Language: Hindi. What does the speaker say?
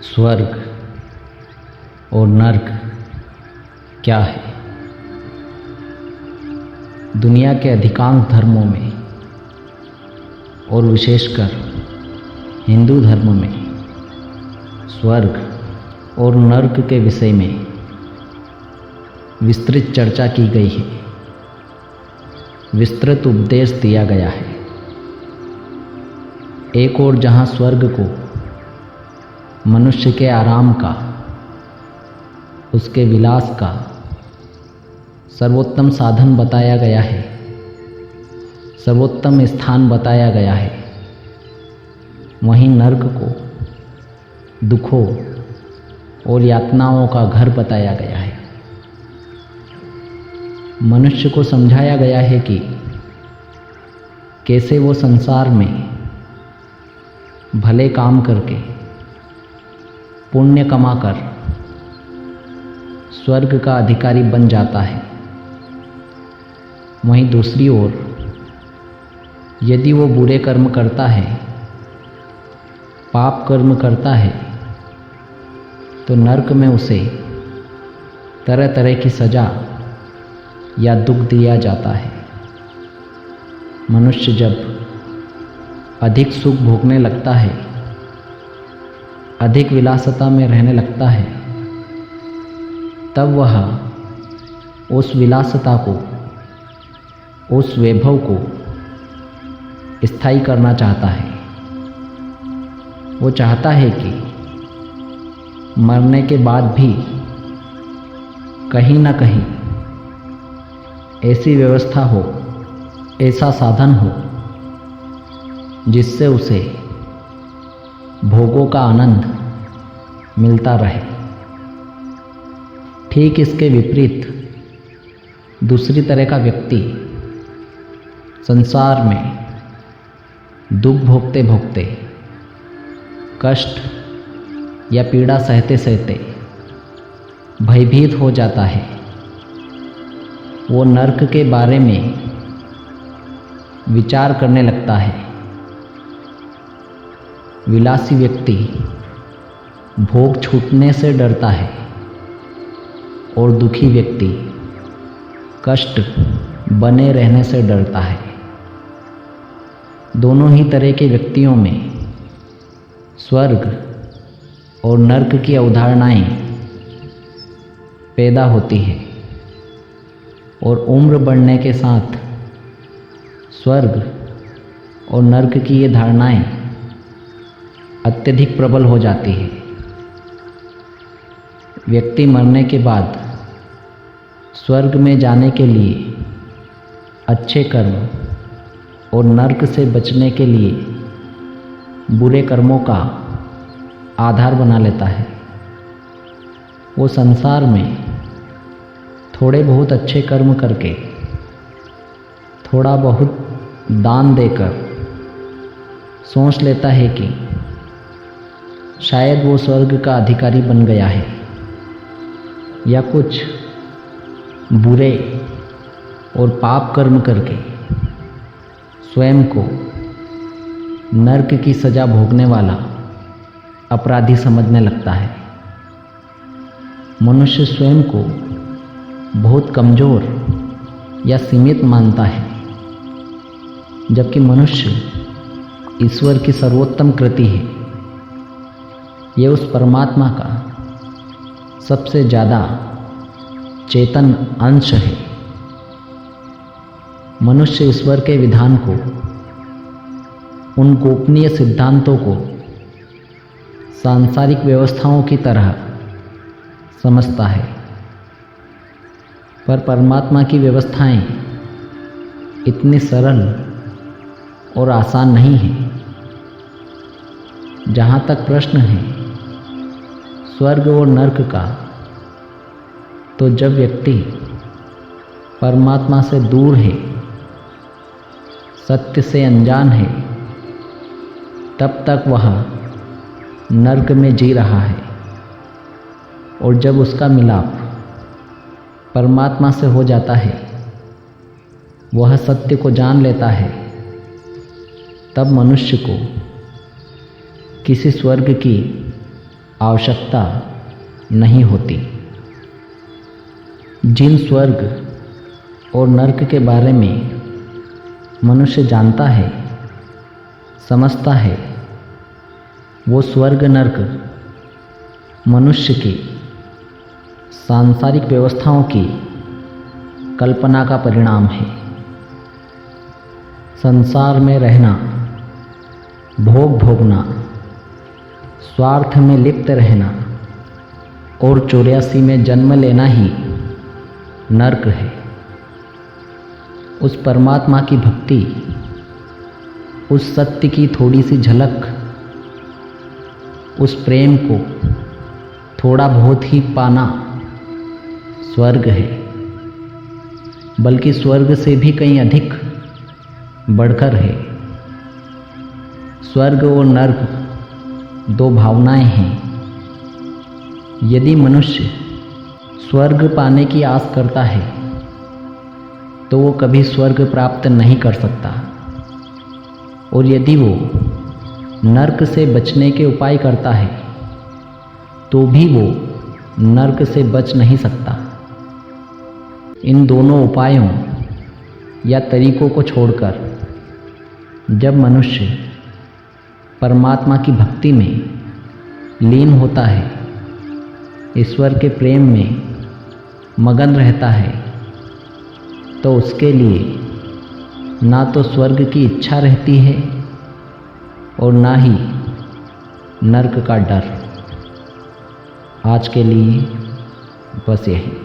स्वर्ग और नर्क क्या है? दुनिया के अधिकांश धर्मों में और विशेषकर हिंदू धर्म में स्वर्ग और नर्क के विषय में विस्तृत चर्चा की गई है, विस्तृत उपदेश दिया गया है। एक और जहाँ स्वर्ग को मनुष्य के आराम का, उसके विलास का सर्वोत्तम साधन बताया गया है, सर्वोत्तम स्थान बताया गया है, वहीं नर्क को दुखों और यातनाओं का घर बताया गया है। मनुष्य को समझाया गया है कि कैसे वो संसार में भले काम करके पुण्य कमाकर स्वर्ग का अधिकारी बन जाता है। वहीं दूसरी ओर यदि वो बुरे कर्म करता है, पाप कर्म करता है, तो नर्क में उसे तरह तरह की सज़ा या दुख दिया जाता है। मनुष्य जब अधिक सुख भोगने लगता है, अधिक विलासता में रहने लगता है, तब वह उस विलासता को, उस वैभव को स्थायी करना चाहता है। वो चाहता है कि मरने के बाद भी कहीं ना कहीं ऐसी व्यवस्था हो, ऐसा साधन हो जिससे उसे भोगों का आनंद मिलता रहे। ठीक इसके विपरीत दूसरी तरह का व्यक्ति संसार में दुख भोगते भोगते, कष्ट या पीड़ा सहते सहते भयभीत हो जाता है। वो नर्क के बारे में विचार करने लगता है। विलासी व्यक्ति भोग छूटने से डरता है और दुखी व्यक्ति कष्ट बने रहने से डरता है। दोनों ही तरह के व्यक्तियों में स्वर्ग और नर्क की अवधारणाएं पैदा होती है और उम्र बढ़ने के साथ स्वर्ग और नर्क की ये धारणाएं अत्यधिक प्रबल हो जाती है। व्यक्ति मरने के बाद स्वर्ग में जाने के लिए अच्छे कर्म और नर्क से बचने के लिए बुरे कर्मों का आधार बना लेता है। वो संसार में थोड़े बहुत अच्छे कर्म करके, थोड़ा बहुत दान देकर सोच लेता है कि शायद वो स्वर्ग का अधिकारी बन गया है, या कुछ बुरे और पाप कर्म करके स्वयं को नर्क की सज़ा भोगने वाला अपराधी समझने लगता है। मनुष्य स्वयं को बहुत कमज़ोर या सीमित मानता है, जबकि मनुष्य ईश्वर की सर्वोत्तम कृति है। ये उस परमात्मा का सबसे ज़्यादा चेतन अंश है। मनुष्य ईश्वर के विधान को, उन गोपनीय सिद्धांतों को सांसारिक व्यवस्थाओं की तरह समझता है, पर परमात्मा की व्यवस्थाएं इतनी सरल और आसान नहीं हैं। जहाँ तक प्रश्न है स्वर्ग और नर्क का, तो जब व्यक्ति परमात्मा से दूर है, सत्य से अनजान है, तब तक वह नर्क में जी रहा है। और जब उसका मिलाप परमात्मा से हो जाता है, वह सत्य को जान लेता है, तब मनुष्य को किसी स्वर्ग की आवश्यकता नहीं होती। जिन स्वर्ग और नर्क के बारे में मनुष्य जानता है, समझता है, वो स्वर्ग नर्क मनुष्य की सांसारिक व्यवस्थाओं की कल्पना का परिणाम है। संसार में रहना, भोग भोगना, स्वार्थ में लिप्त रहना और 84 में जन्म लेना ही नर्क है। उस परमात्मा की भक्ति, उस सत्य की थोड़ी सी झलक, उस प्रेम को थोड़ा बहुत ही पाना स्वर्ग है, बल्कि स्वर्ग से भी कहीं अधिक बढ़कर है। स्वर्ग और नर्क दो भावनाएं हैं। यदि मनुष्य स्वर्ग पाने की आस करता है तो वो कभी स्वर्ग प्राप्त नहीं कर सकता, और यदि वो नर्क से बचने के उपाय करता है तो भी वो नर्क से बच नहीं सकता। इन दोनों उपायों या तरीकों को छोड़कर जब मनुष्य परमात्मा की भक्ति में लीन होता है, ईश्वर के प्रेम में मगन रहता है, तो उसके लिए ना तो स्वर्ग की इच्छा रहती है और ना ही नर्क का डर। आज के लिए बस यही।